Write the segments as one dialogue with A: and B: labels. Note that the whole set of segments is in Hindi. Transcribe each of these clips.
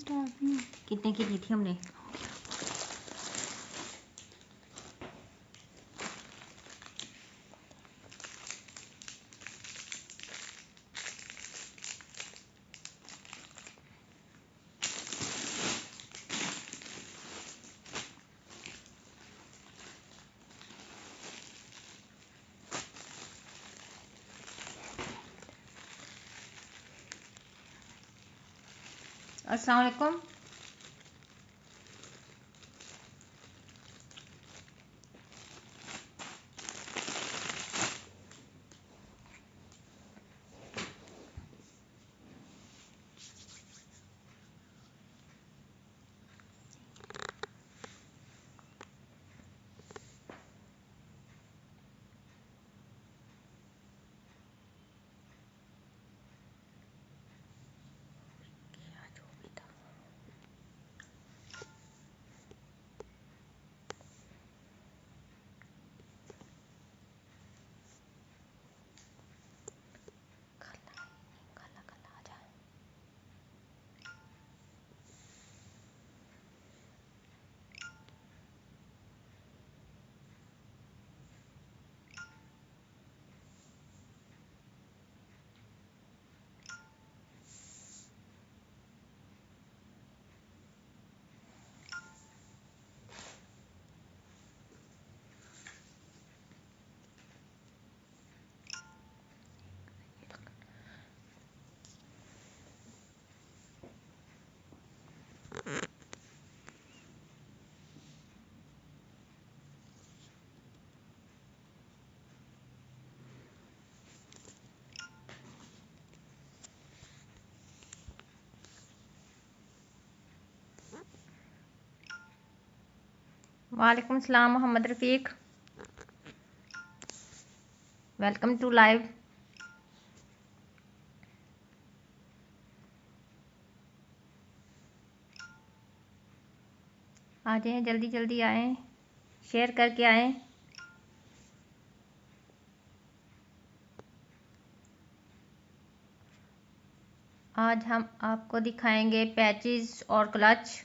A: कितने की ली थी हमने? अस्सलाम वालेकुम। वालेकुम सलाम मोहम्मद रफ़ीक, वेलकम टू लाइव। आ जाएं, जल्दी जल्दी आएँ, शेयर करके आएँ। आज हम आपको दिखाएंगे पैचेस और क्लच।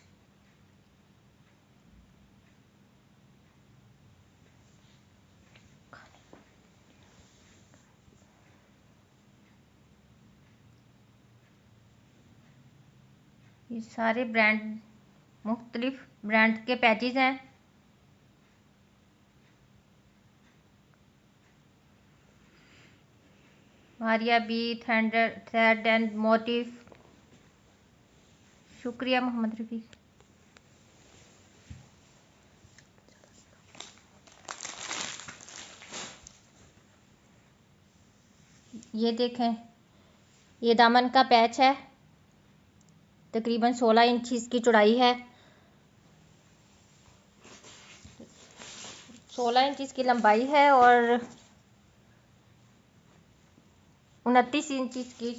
A: ये सारे ब्रांड, मुख्तलिफ ब्रांड के पैचेस हैं। Maria B, thread and motif. शुक्रिया मोहम्मद रफ़ीक। ये देखें, ये दामन का पैच है, तकरीबन 16 इंच इसकी चौड़ाई है, 16 इंच इसकी लंबाई है और 29 इंच इसकी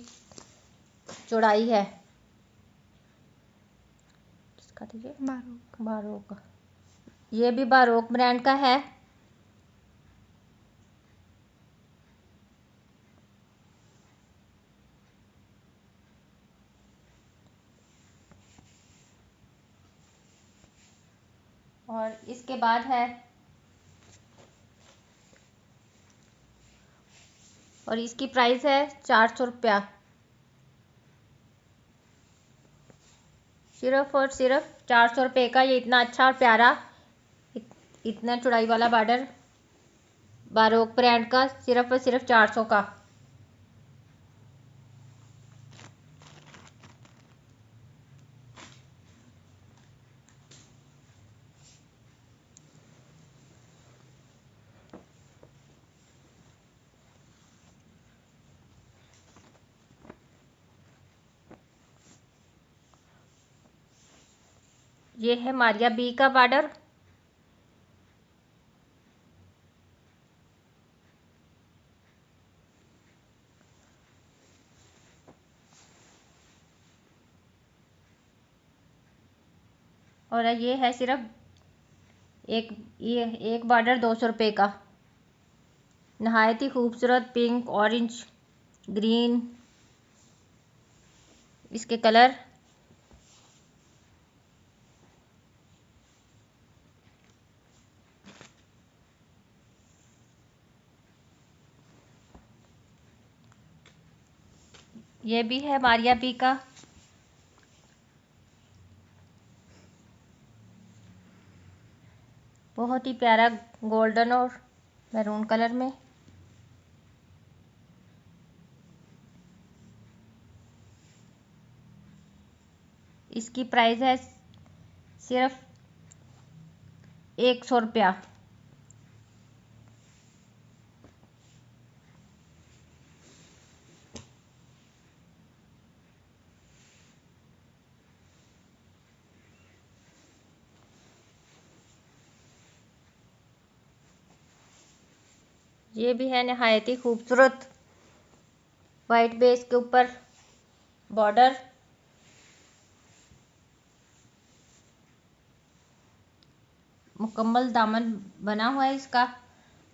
A: चौड़ाई है। किसका था ये? बारोक। ये भी बारोक ब्रांड का है। और इसके बाद है, और इसकी प्राइस है 400 रुपया, सिर्फ और सिर्फ 400 रुपये का। ये इतना अच्छा और प्यारा, इतना चौड़ाई वाला बॉर्डर बारोक ब्रांड का, सिर्फ और सिर्फ 400 का। ये है मारिया बी का बॉर्डर। और ये है सिर्फ एक बॉर्डर 200 रुपये का। नहायत ही खूबसूरत पिंक, ऑरेंज, ग्रीन इसके कलर। ये भी है मारिया बी का। बहुत ही प्यारा गोल्डन और मैरून कलर में। इसकी प्राइस है सिर्फ 100 रुपया। ये भी है नहायत ही खूबसूरत वाइट बेस के ऊपर बॉर्डर। मुकम्मल दामन बना हुआ है इसका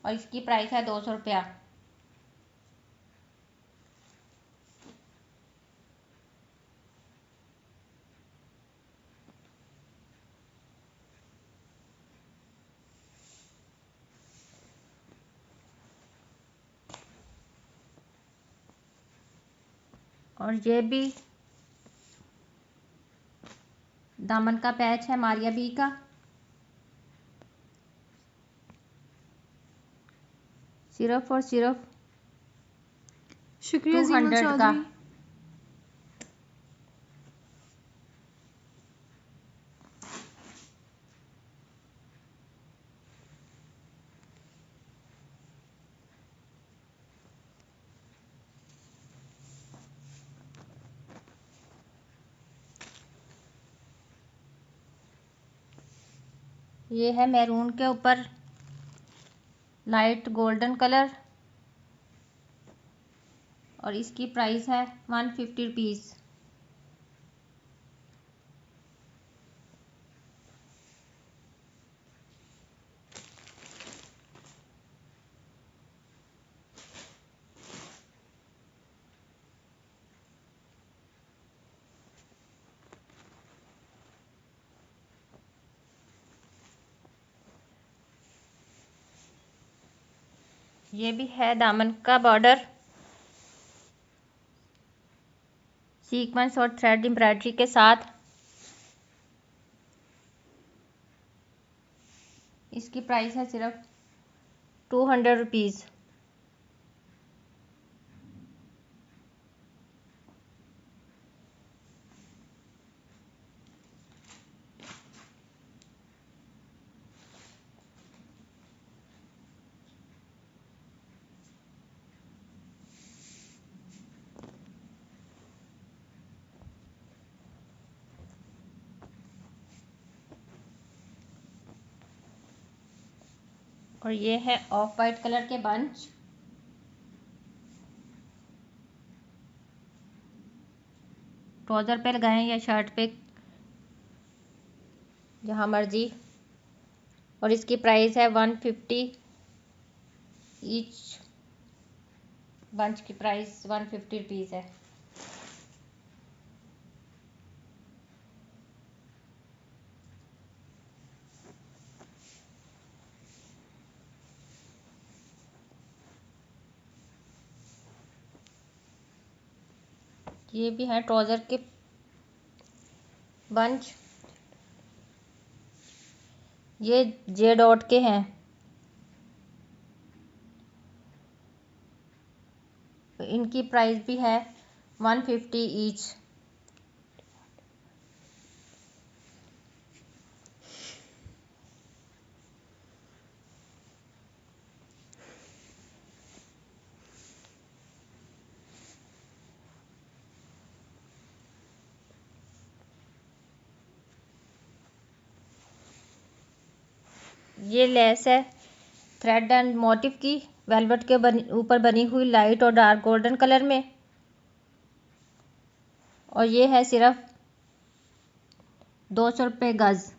A: और इसकी प्राइस है 200 रुपया। और ये भी दामन का पैच है मारिया बी का। सिर्फ और सिर्फ
B: शुक्रिया जीमल
A: 200 का।
B: चौधरी।
A: ये है मैरून के ऊपर लाइट गोल्डन कलर और इसकी प्राइस है 150 रुपीज़। ये भी है दामन का बॉर्डर सीक्वेंस और थ्रेड एम्ब्रॉयडरी के साथ। इसकी प्राइस है सिर्फ 200 रुपीज़। और ये है ऑफ वाइट कलर के बंच। ट्राउज़र पे लगाएं या शर्ट पे, जहाँ मर्जी। और इसकी प्राइस है 150 ईच। बंच की प्राइस 150 रुपीज़ है। ये भी है ट्राउज़र के बंच। ये जे डॉट के हैं। इनकी प्राइस भी है 150 ईच। ये लेस है थ्रेड एंड मोटिव की, वेलवेट के ऊपर बनी हुई लाइट और डार्क गोल्डन कलर में। और ये है सिर्फ 200 रुपये गज।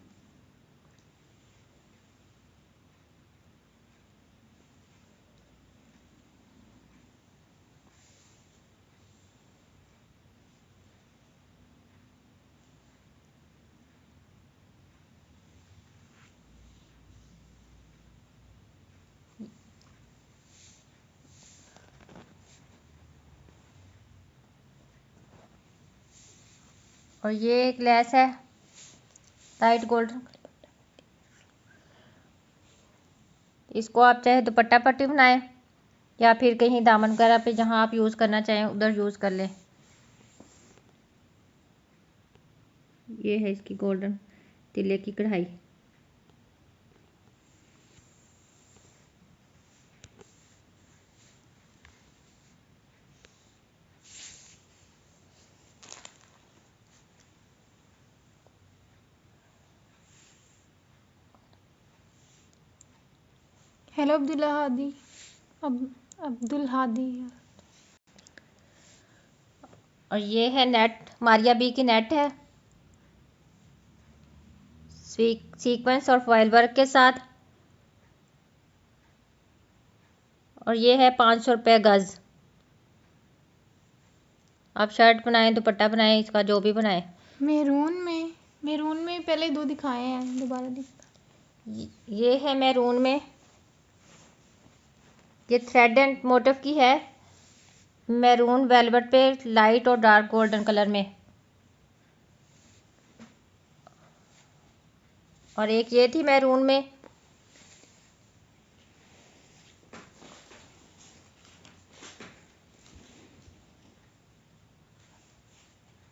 A: और ये एक लेस है लाइट गोल्डन। इसको आप चाहे दुपट्टा पट्टी बनाएं या फिर कहीं दामन वगैरह पे जहां आप यूज़ करना चाहें उधर यूज़ कर लें। ये है इसकी गोल्डन तिले की कढ़ाई।
B: हेलो अब्दुल्ला हादी। अब्दुल हादी।
A: और ये है नेट, मारिया बी की नेट है सीक्वेंस और फॉयल वर्क के साथ। और ये है 500 रुपये गज। आप शर्ट बनाएं दुपट्टा बनाएं इसका जो भी बनाएं।
B: मैरून में पहले दो दिखाए हैं, दोबारा दिखा।
A: ये है मैरून में, ये थ्रेड एंड मोटिव की है, मैरून वेलवेट पे लाइट और डार्क गोल्डन कलर में। और एक ये थी मैरून में।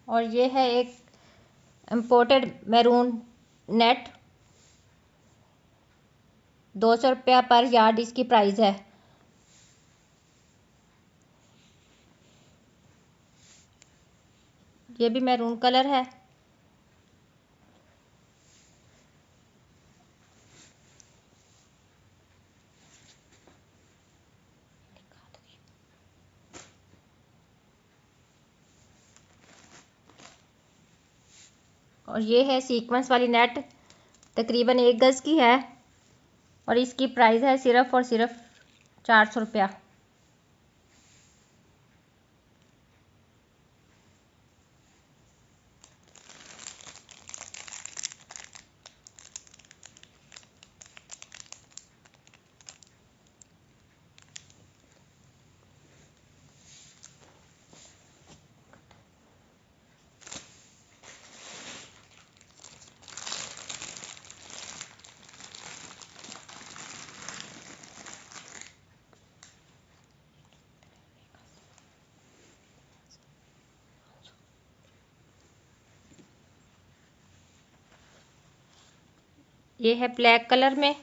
A: और ये है एक इम्पोर्टेड मैरून नेट, 200 रुपया पर यार्ड इसकी प्राइस है। ये भी मैरून कलर है। और ये है सीक्वेंस वाली नेट, तकरीबन 1 गज की है और इसकी प्राइस है सिर्फ और सिर्फ 400 रुपया। ये है ब्लैक कलर में।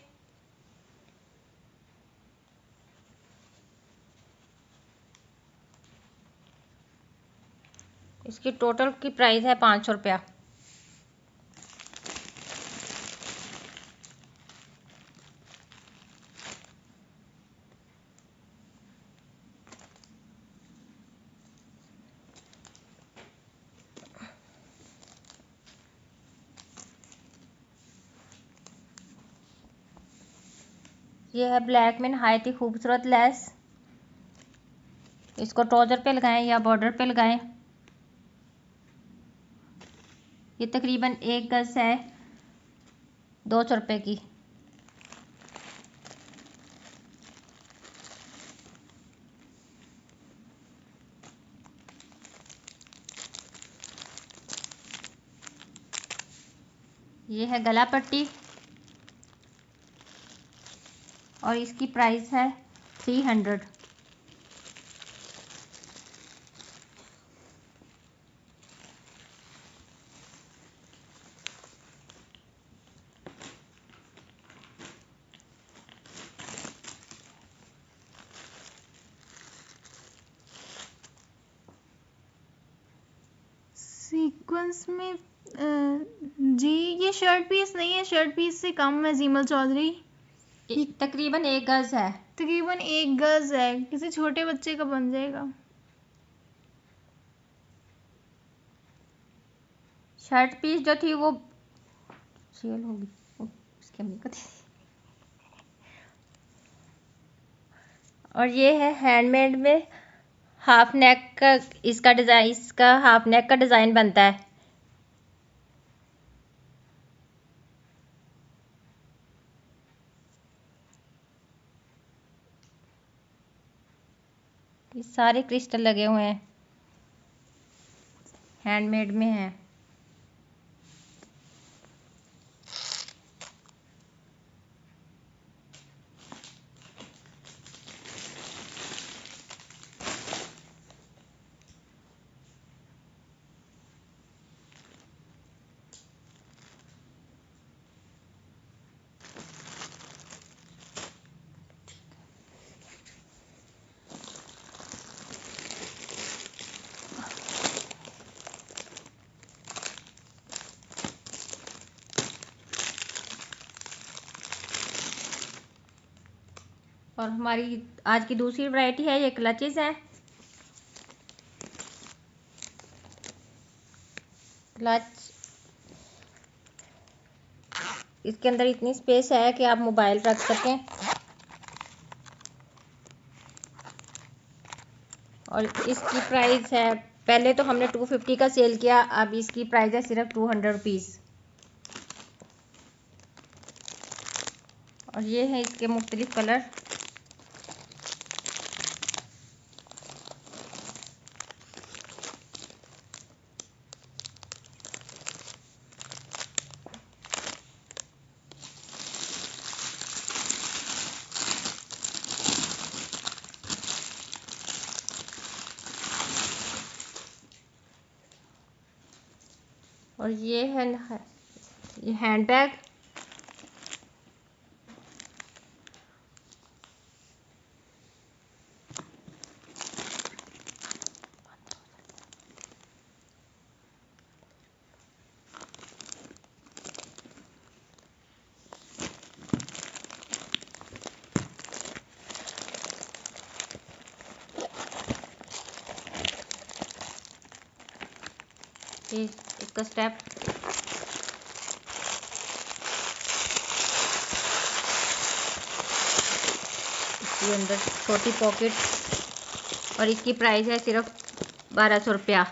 A: इसकी टोटल की प्राइस है 500 रुपया। ये है ब्लैक में नहायत ही खूबसूरत लेस। इसको ट्राउजर पे लगाएं या बॉर्डर पे लगाएं। ये तकरीबन 1 गज है, 200 रुपये की। ये है गला पट्टी और इसकी प्राइस है 300।
B: सीक्वेंस में जी ये शर्ट पीस नहीं है, शर्ट पीस से कम है जीमल चौधरी।
A: तकरीबन 1 गज है।
B: तकरीबन 1 गज है, किसी छोटे बच्चे का बन जाएगा।
A: शर्ट पीस जो थी वो सेल होगी, इसकी अम्मी को दे। और ये है हैंडमेड में हाफ नेक का, इसका डिज़ाइन, इसका हाफ नेक का डिज़ाइन बनता है। ये सारे क्रिस्टल लगे हुए हैं, हैंडमेड में है। और हमारी आज की दूसरी वैरायटी है, ये क्लचेस हैं। क्लच, इसके अंदर इतनी स्पेस है कि आप मोबाइल रख सकें। और इसकी प्राइस है, पहले तो हमने 250 का सेल किया, अब इसकी प्राइस है सिर्फ 200 रुपीज़। और ये है इसके मुख्तलिफ कलर। और ये है ये हैंड बैग। ये इसका स्टेप, इसके अंदर छोटी पॉकेट और इसकी प्राइस है सिर्फ 1200 रुपया।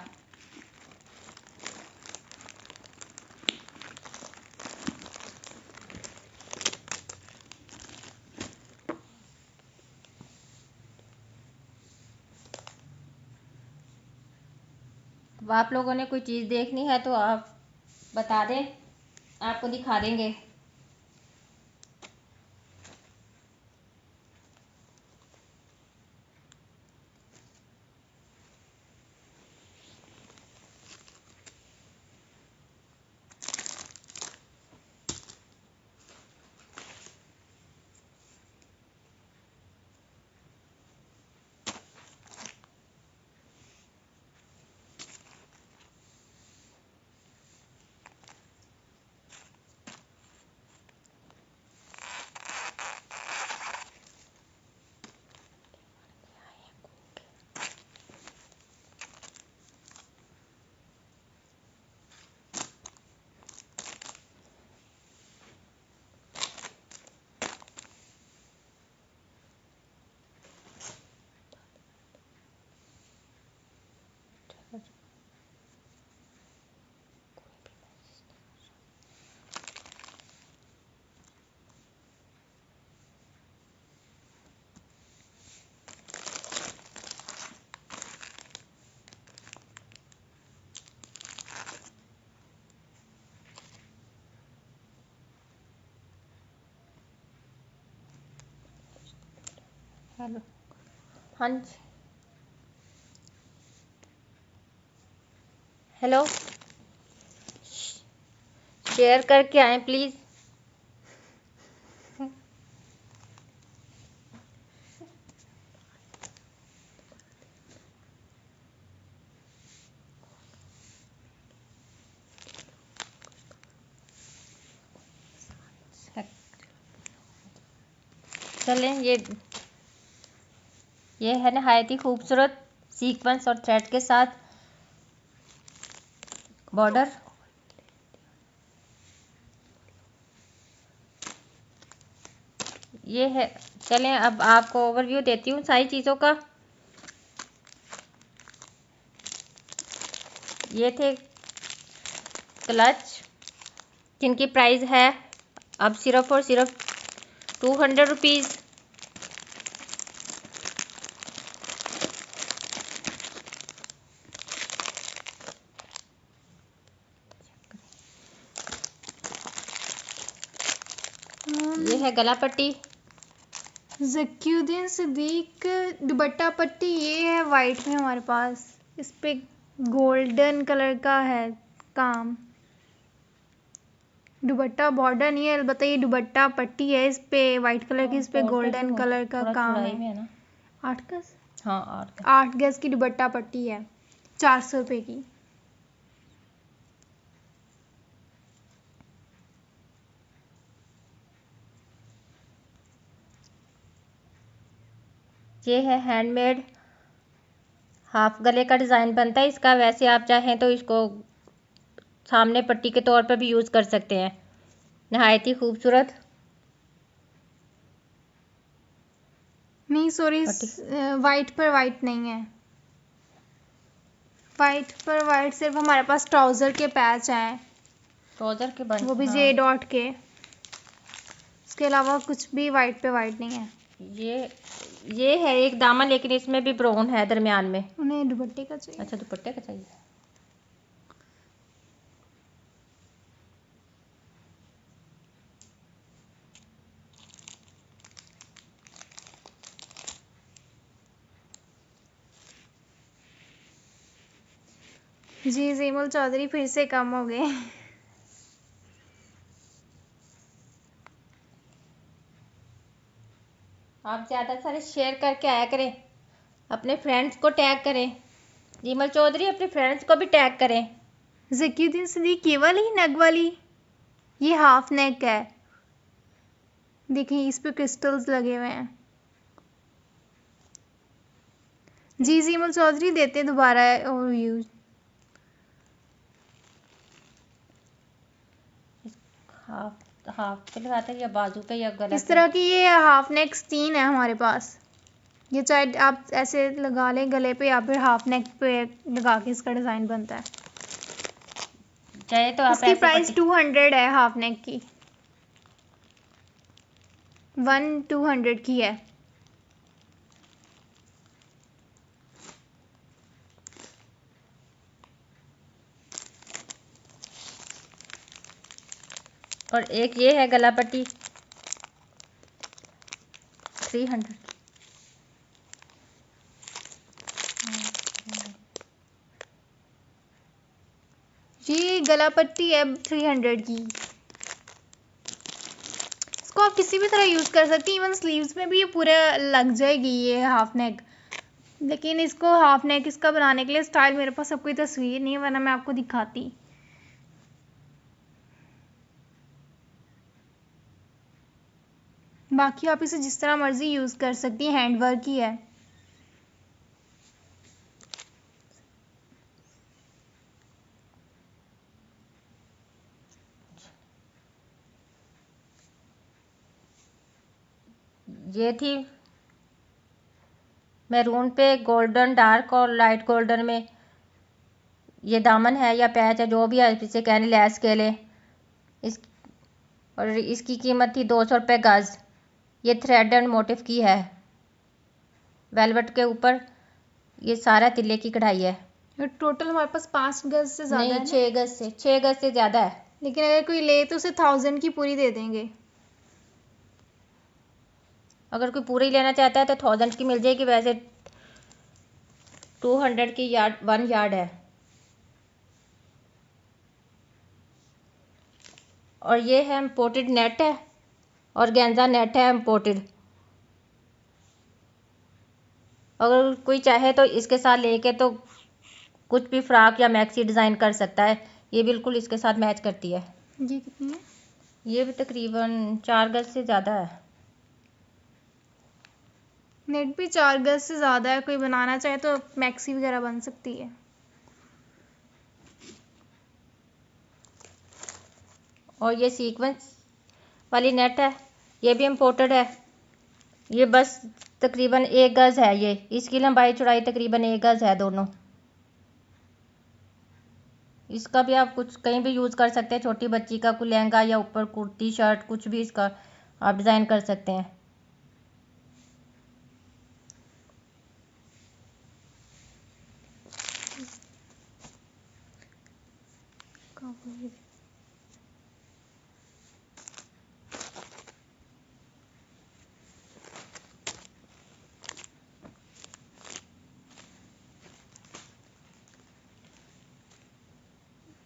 A: अब आप लोगों ने कोई चीज़ देखनी है तो आप बता दें, आपको दिखा देंगे। हेलो, हाँ जी, हेलो, शेयर करके आए प्लीज़। चलें, ये है नहायत ही खूबसूरत सीक्वेंस और थ्रेड के साथ बॉर्डर। ये है, चलें अब आपको ओवरव्यू देती हूँ सारी चीज़ों का। ये थे क्लच, जिनकी प्राइस है अब सिर्फ और सिर्फ 200 रुपीज़। ये है गला पट्टी,
B: ज़कीउद्दीन सिद्दीक दुपट्टा पट्टी। ये है वाइट में हमारे पास, इस पे गोल्डन कलर का है काम। दुपट्टा बॉर्डर नहीं है, अलबत्ता ये दुपट्टा पट्टी है, इस पे वाइट कलर की, इस पे गोल्डन कलर का काम है।
A: ना
B: 8 गज,
A: हाँ
B: 8 गज की दुपट्टा पट्टी है, 400 रुपये की।
A: ये है हैंडमेड, हाफ गले का डिज़ाइन बनता है इसका। वैसे आप चाहें तो इसको सामने पट्टी के तौर पर भी यूज़ कर सकते हैं। नहायत ही खूबसूरत
B: नहीं सॉरी,
A: पट्टी।
B: वाइट पर वाइट नहीं है, वाइट पर वाइट सिर्फ हमारे पास ट्राउज़र के पैच हैं,
A: ट्राउज़र के बन,
B: वो भी
A: हाँ।
B: जे डॉट के। इसके अलावा कुछ भी वाइट पे वाइट नहीं है।
A: ये है एक दामन, लेकिन इसमें भी ब्राउन है दरमियान में।
B: उन्हें दुपट्टे का चाहिए।
A: अच्छा, दुपट्टे का चाहिए।
B: जी जीमल चौधरी फिर से कम हो गए।
A: आप ज़्यादा सारे शेयर करके आया करें, अपने फ्रेंड्स को टैग करें। जीमल चौधरी अपने फ्रेंड्स को भी टैग करें।
B: ज़कीउद्दीन सदीक ये वाली नग वाली, ये हाफ नेक है, देखिए इस पे क्रिस्टल्स लगे हुए हैं। जी जीमल चौधरी देते हैं दोबारा ओवरव्यू।
A: हाफ हाफ पे लगाते हैं या बाजू पे या गला
B: इस
A: पे?
B: तरह की ये हाफ नेक्स 3 है हमारे पास। ये चाहे आप ऐसे लगा लें गले पे या फिर हाफ नेक पे लगा के इसका डिज़ाइन बनता है।
A: चाहे तो आप
B: इसकी
A: ऐसे
B: प्राइस
A: पट्टी
B: 200 है, हाफ नेक की 1200 की है।
A: और एक ये है गला पट्टी 300।
B: ये गला पट्टी है 300 की। इसको आप किसी भी तरह यूज़ कर सकती हैं, इवन स्लीव्स में भी ये पूरा लग जाएगी ये हाफ नेक। लेकिन इसको हाफ नेक इसका बनाने के लिए स्टाइल मेरे पास अब कोई तस्वीर नहीं है, वरना मैं आपको दिखाती। बाकी आप इसे जिस तरह मर्जी यूज़ कर सकती हैं, हैंडवर्क ही है।
A: ये थी मैरून पे गोल्डन, डार्क और लाइट गोल्डन में। ये दामन है या पैच है, जो भी आप इसे कहने, लैस के ले इस। और इसकी कीमत थी 200 रुपये गज़। ये थ्रेड एंड मोटिफ की है, वेलवेट के ऊपर ये सारा तिल्ले की कढ़ाई है।
B: टोटल हमारे पास 5 गज से ज़्यादा
A: नहीं,
B: है ना?
A: 6 गज से ज़्यादा है।
B: लेकिन अगर कोई ले तो उसे 1000 की पूरी दे देंगे।
A: अगर कोई पूरी लेना चाहता है तो 1000 की मिल जाएगी। वैसे 200 की यार्ड 1 यार्ड है। और ये है इम्पोर्टेड नेट है, और गेंजा नेट है इम्पोर्टेड। अगर कोई चाहे तो इसके साथ लेके तो कुछ भी फ्रॉक या मैक्सी डिज़ाइन कर सकता है। ये बिल्कुल इसके साथ मैच करती है।
B: ये कितनी है?
A: ये भी तकरीबन 4 गज से ज़्यादा है।
B: नेट भी 4 गज से ज़्यादा है, कोई बनाना चाहे तो मैक्सी वगैरह बन सकती है।
A: और ये सीक्वेंस वाली नेट है, ये भी इम्पोर्टेड है। ये बस तकरीबन 1 गज है। ये इसकी लंबाई चौड़ाई तकरीबन 1 गज है दोनों। इसका भी आप कुछ कहीं भी यूज़ कर सकते हैं। छोटी बच्ची का कोई लहंगा या ऊपर कुर्ती शर्ट कुछ भी इसका आप डिज़ाइन कर सकते हैं।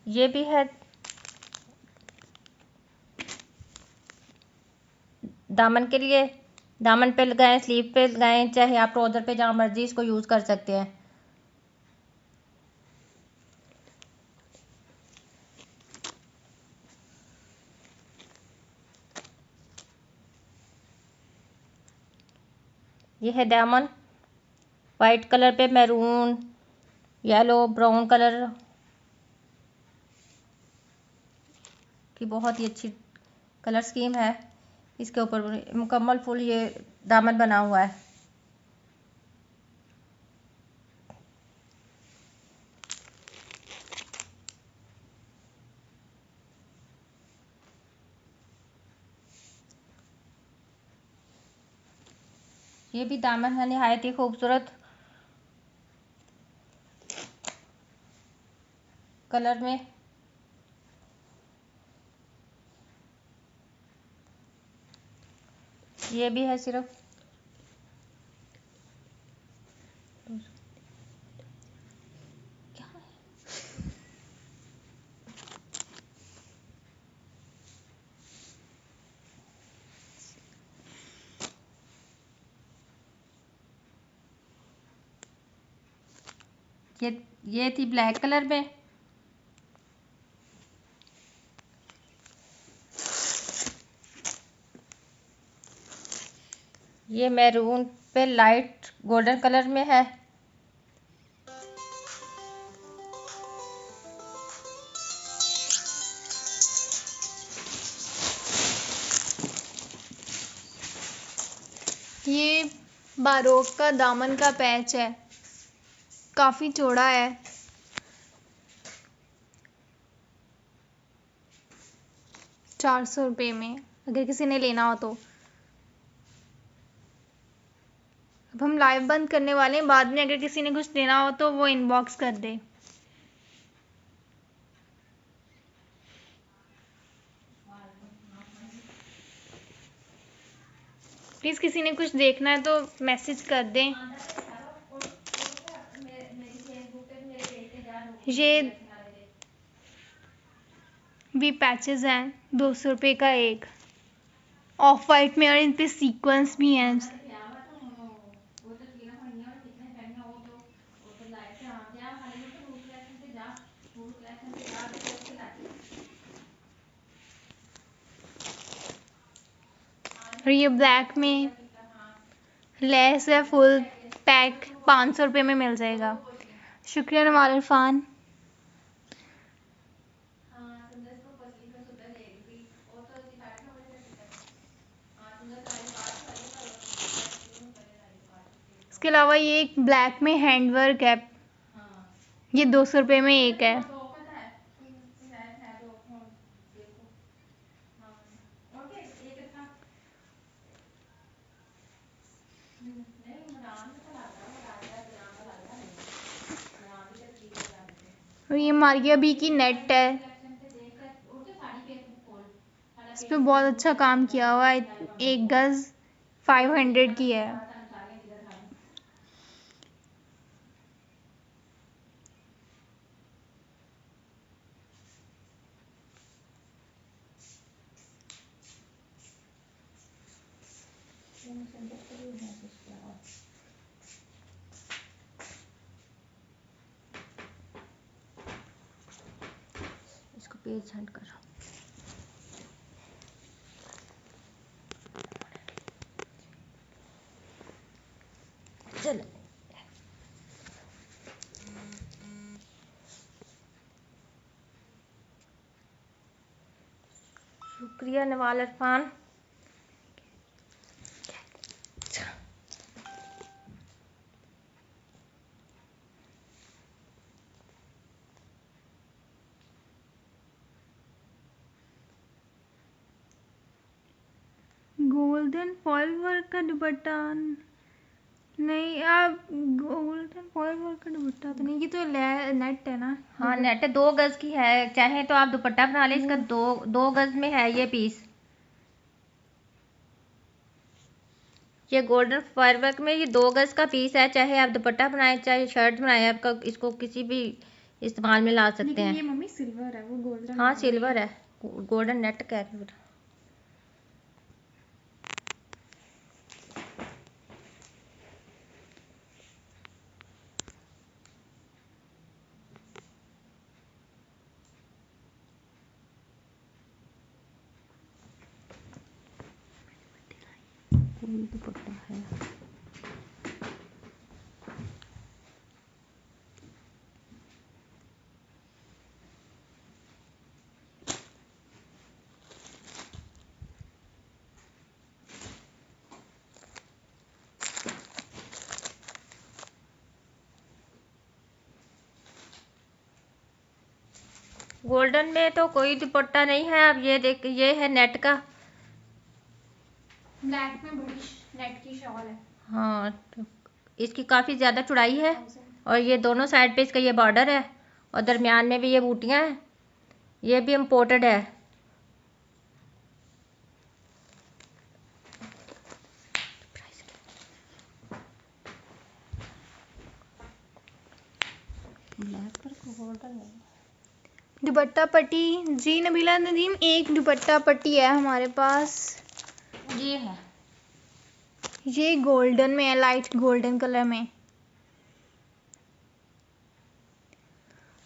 A: ये भी है दामन के लिए, दामन पे लगाएं, स्लीव पे लगाएं, चाहे आप ट्राउज़र पे जहाँ मर्जी इसको यूज़ कर सकते हैं। ये है दामन, वाइट कलर पे मैरून, येलो, ब्राउन कलर की बहुत ही अच्छी कलर स्कीम है। इसके ऊपर मुकम्मल फुल ये दामन बना हुआ है। ये भी दामन है निहायत ही खूबसूरत कलर में। ये भी है सिर्फ ये थी ब्लैक कलर में। ये मैरून पे लाइट गोल्डन कलर में है।
B: ये बारोक का दामन का पैच है, काफ़ी चौड़ा है। ₹400 में अगर किसी ने लेना हो तो। अब हम लाइव बंद करने वाले हैं, बाद में अगर किसी ने कुछ लेना हो तो वो इनबॉक्स कर दे। प्लीज़ किसी ने कुछ देखना है तो मैसेज कर दें। ये भी पैचेस हैं, ₹200 का एक, ऑफ वाइट में, और इन पे सीक्वेंस भी हैं। और ये ब्लैक में लेस है, फुल पैक ₹500 में मिल जाएगा। शुक्रिया नवाल इरफान। इसके अलावा ये एक ब्लैक में हैंडवर्क है, ये ₹200 में एक है। और ये मारिया बी की नेट है, इस पे बहुत अच्छा काम किया हुआ है। 1 गज 500 की है।
A: इसको पेज हट करो। चलो शुक्रिया Nawal Irfan.
B: Golden foil work का दुपट्टा नहीं, आप गोल्डन फॉयल वर्क का दुपट्टा तो नहीं, ये तो नेट है ना।
A: हाँ नेट 2 गज की है, चाहे तो आप दुपट्टा बना ले। इसका 2 गज में है ये पीस। ये गोल्डन फॉयल वर्क में ये 2 गज का पीस है, चाहे आप दुपट्टा बनाए चाहे शर्ट बनाए, आपका इसको किसी भी इस्तेमाल में ला सकते हैं।
B: ये मम्मी सिल्वर है, वो गोल्डन।
A: हाँ सिल्वर है, गोल्डन नेट कह रही हूँ। दुपट्टा है गोल्डन में तो कोई दुपट्टा नहीं है। अब ये देख, ये है नेट का।
B: ब्लैक में बड़ी नेट की शॉल है।
A: हाँ, तो इसकी काफ़ी ज़्यादा चौड़ाई है और ये दोनों साइड पे इसका ये बॉर्डर है और दरमियान में भी ये बूटियाँ हैं। ये भी इम्पोर्टेड है। ब्लैक पर गोल्डन नहीं।
B: दुपट्टा पट्टी जी नबीला नदीम, एक दुपट्टा पट्टी है हमारे पास।
A: ये है,
B: ये गोल्डन में है, लाइट गोल्डन कलर में।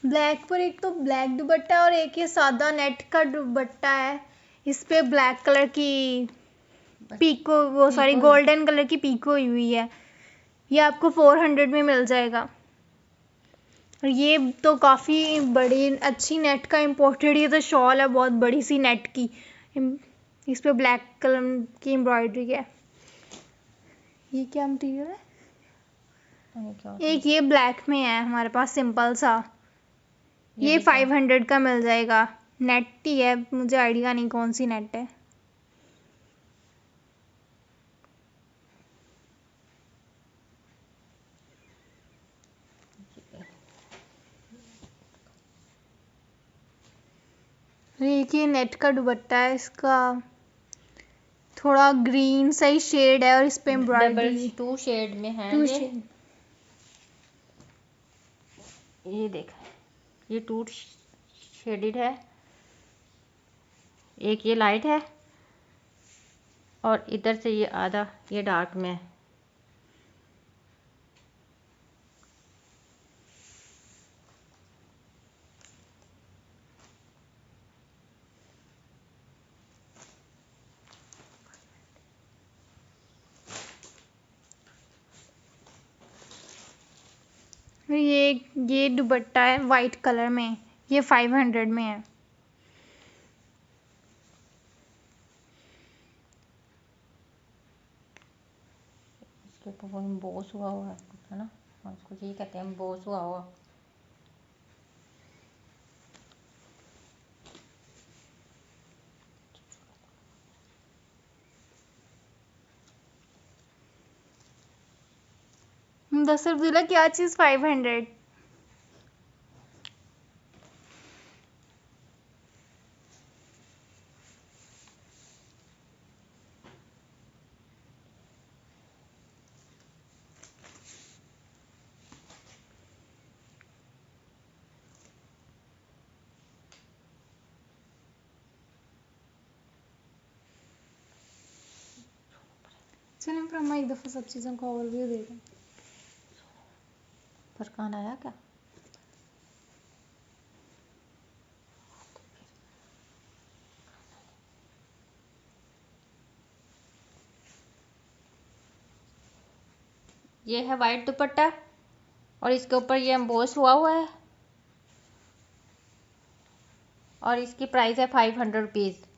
B: ब्लैक पर एक तो ब्लैक दुपट्टा और एक ये सादा नेट का दुपट्टा है। इस पे ब्लैक कलर की पीको, वो सॉरी गोल्डन कलर की पीको हुई है। ये आपको 400 में मिल जाएगा। और ये तो काफ़ी बड़ी अच्छी नेट का इम्पोर्टेड, ये तो शॉल है बहुत बड़ी सी नेट की। इस पे ब्लैक कलर की एम्ब्रॉयडरी है। ये क्या मटीरियल है? एक ये ब्लैक में है हमारे पास सिंपल सा। ये 500 का मिल जाएगा। नेट ही है, मुझे आइडिया नहीं कौन सी नेट है। ये नेट का दुपट्टा है, इसका थोड़ा ग्रीन सा ही शेड है और इस पे एम्ब्रॉयडरी
A: 2 शेड में है। ये देख, ये 2 शेडेड है। एक ये लाइट है और इधर से ये आधा ये डार्क में है।
B: ये दुपट्टा है वाइट कलर में, ये 500 में है।
A: इसके ऊपर वो एम्बोस हुआ है ना, उसको यही कहते हैं एम्बोस हुआ हुआ।
B: दस अब्दुल्ला क्या चीज़ 500? चलें फिर हम एक दफ़ा सब चीज़ों का ओवरव्यू दे दें।
A: फरकान आया क्या? ये है वाइट दुपट्टा और इसके ऊपर ये एम्बोस हुआ हुआ है और इसकी प्राइस है 500 रुपीज़।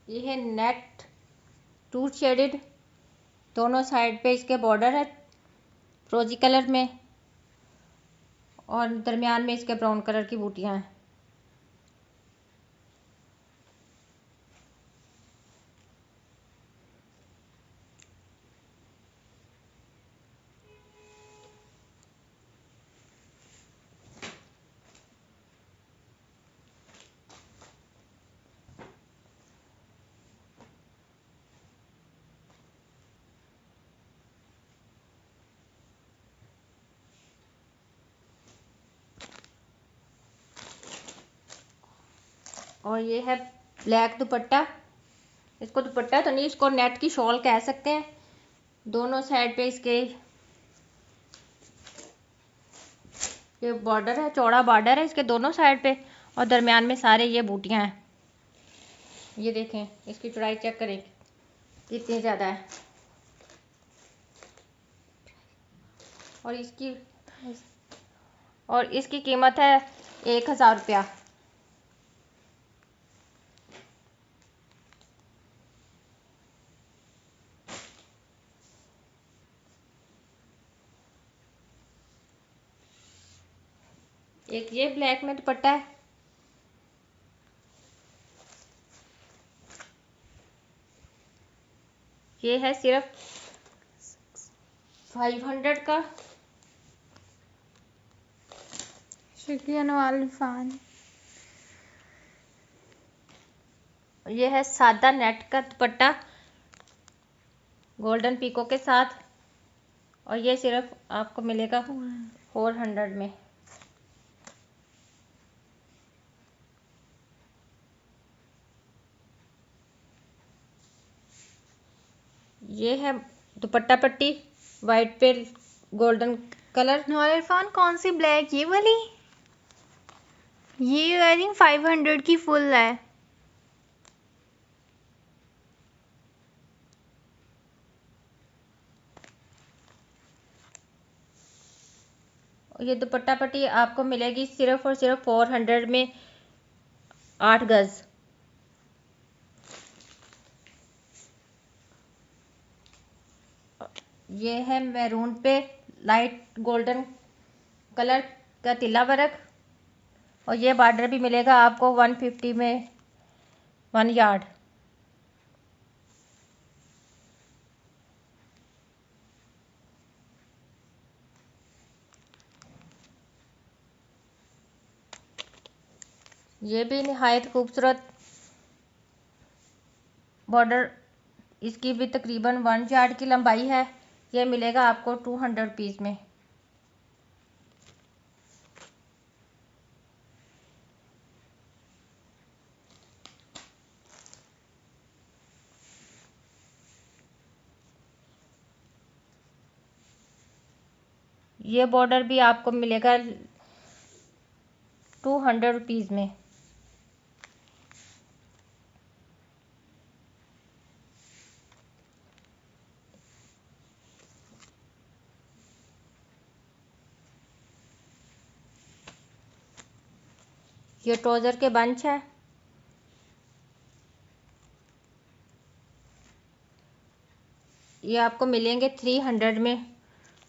A: ये है नेट 2 शेडेड, दोनों साइड पे इसके बॉर्डर है फिरोजी कलर में और दरमियान में इसके ब्राउन कलर की बूटियां हैं। और ये है ब्लैक दुपट्टा। इसको दुपट्टा तो नहीं, इसको नेट की शॉल कह सकते हैं। दोनों साइड पे इसके ये बॉर्डर है, चौड़ा बॉर्डर है इसके दोनों साइड पे और दरमियान में सारे ये बूटियां हैं। ये देखें, इसकी चौड़ाई चेक करें कितनी ज़्यादा है। और इसकी कीमत है 1000 रुपया। एक ये ब्लैक में दुपट्टा है, ये है सिर्फ 500 का।
B: शुक्रिया नवाल इरफान।
A: ये है सादा नेट का दुपट्टा गोल्डन पीको के साथ, और ये सिर्फ आपको मिलेगा 400 में। ये है दुपट्टा पट्टी वाइट पे गोल्डन कलर।
B: नवाल इरफान कौन सी ब्लैक, ये वाली? ये आई थिंक 500 की फुल है।
A: ये दुपट्टा पट्टी आपको मिलेगी सिर्फ और सिर्फ 400 में, 8 गज। ये है मैरून पे लाइट गोल्डन कलर का तिल्ला वर्क, और ये बॉर्डर भी मिलेगा आपको 150 में 1 यार्ड। ये भी निहायत खूबसूरत बॉर्डर, इसकी भी तकरीबन 1 यार्ड की लंबाई है। ये मिलेगा आपको 200 रुपीज़ में। ये बॉर्डर भी आपको मिलेगा 200 रुपीज़ में। ये ट्राउज़र के बंच है, ये आपको मिलेंगे 300 में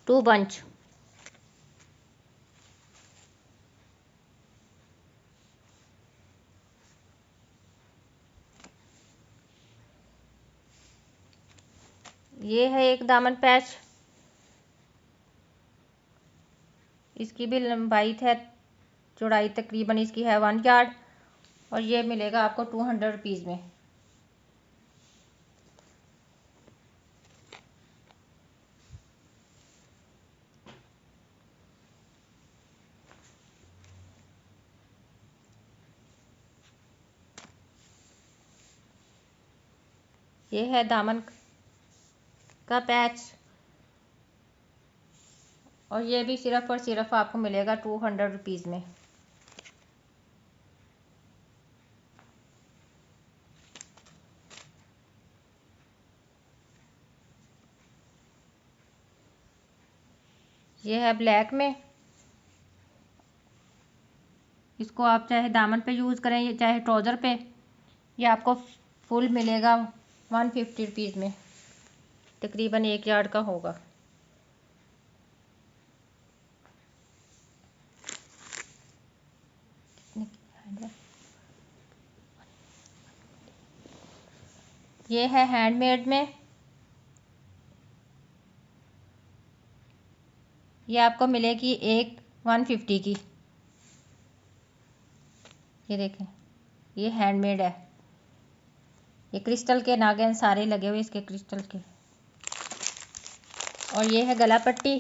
A: 2 बंच। ये है एक दामन पैच, इसकी भी लंबाई है, चौड़ाई तकरीबन इसकी है 1 यार्ड, और ये मिलेगा आपको 200 रुपीज़ में। ये है दामन का पैच, और ये भी सिर्फ और सिर्फ आपको मिलेगा 200 रुपीज़ में। ये है ब्लैक में, इसको आप चाहे दामन पे यूज़ करें या चाहे ट्राउज़र पे, ये आपको फुल मिलेगा 150 रुपीज़ में, तकरीबन 1 यार्ड का होगा। ये है हैंडमेड में, ये आपको मिलेगी एक 150 की। ये देखें, ये हैंडमेड है, ये क्रिस्टल के नागिन सारे लगे हुए इसके क्रिस्टल के। और ये है गला पट्टी,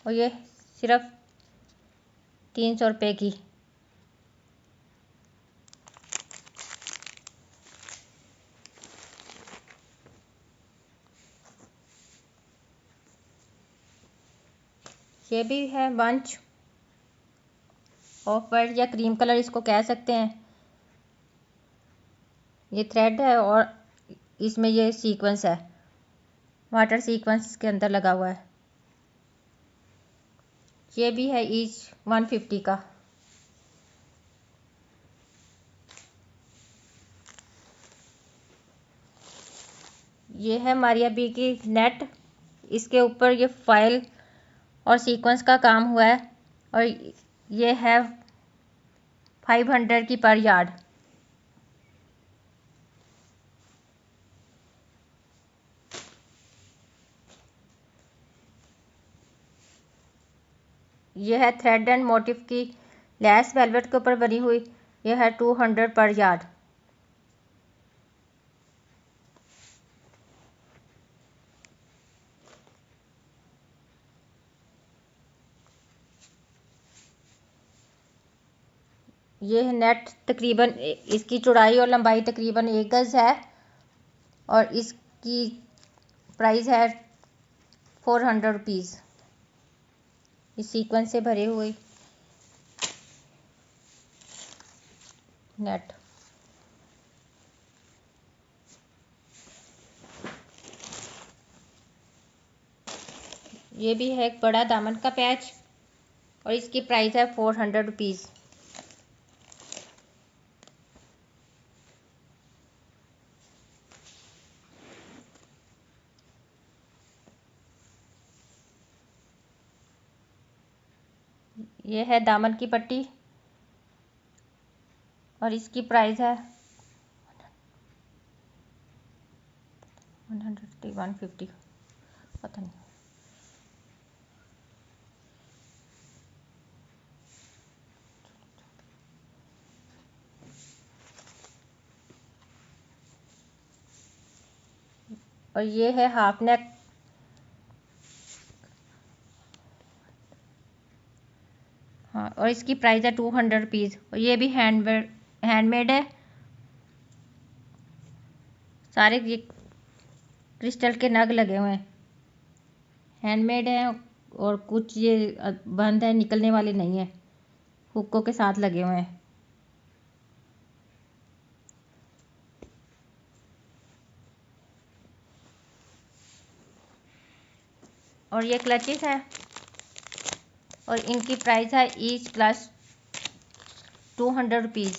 A: और ये सिर्फ 300 रुपये की। ये भी है बंच, ऑफ वाइट या क्रीम कलर इसको कह सकते हैं। ये थ्रेड है और इसमें ये सीक्वेंस है, वाटर सीक्वेंस के अंदर लगा हुआ है। ये भी है ईच 150 का। ये है मारिया बी की नेट, इसके ऊपर ये फाइल और सीक्वेंस का काम हुआ है, और ये है 500 की पर यार्ड। ये है थ्रेड एंड मोटिफ की लैस वेलवेट के ऊपर बनी हुई। ये है 200 पर यार्ड। ये है नेट, तकरीबन इसकी चौड़ाई और लंबाई तकरीबन 1 गज है और इसकी प्राइस है 400 रुपीज़। इस सीक्वेंस से भरे हुए नेट। ये भी है एक बड़ा दामन का पैच और इसकी प्राइस है 400 रुपीज़। ये है दामन की पट्टी और इसकी प्राइस है 150 150, पता नहीं। और ये है हाफ नेक। हाँ, और इसकी प्राइस है 200 रुपीज़ और ये भी हैंडमेड है। सारे ये क्रिस्टल के नग लगे हुए हैं, हैंडमेड है और कुछ ये बंद है, निकलने वाले नहीं है, हुक्कों के साथ लगे हुए हैं। और ये क्लचेस है और इनकी प्राइस है ईच प्लस 200 रुपीज़।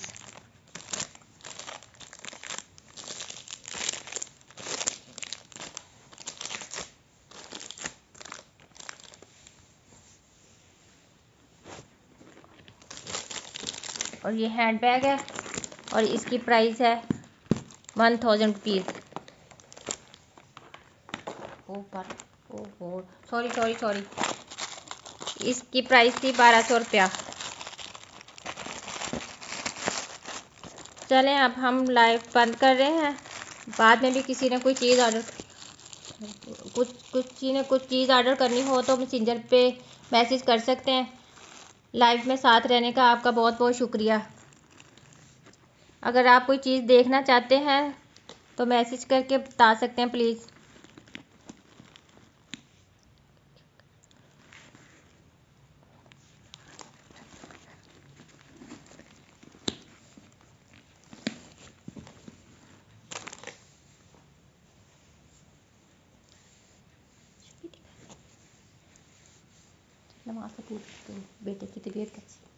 A: और ये हैंड बैग है और इसकी प्राइस है 1000 रुपीज़। ओहो, सॉरी सॉरी सॉरी, इसकी प्राइस थी 1200 रुपया। चलें अब हम लाइव बंद कर रहे हैं। बाद में भी किसी ने कोई चीज़ ऑर्डर कुछ चीज़ ऑर्डर करनी हो तो मैसेंजर पे मैसेज कर सकते हैं। लाइव में साथ रहने का आपका बहुत बहुत शुक्रिया। अगर आप कोई चीज़ देखना चाहते हैं तो मैसेज करके बता सकते हैं प्लीज़। नमाज से पूछ बेटे की तबीयत कैसी?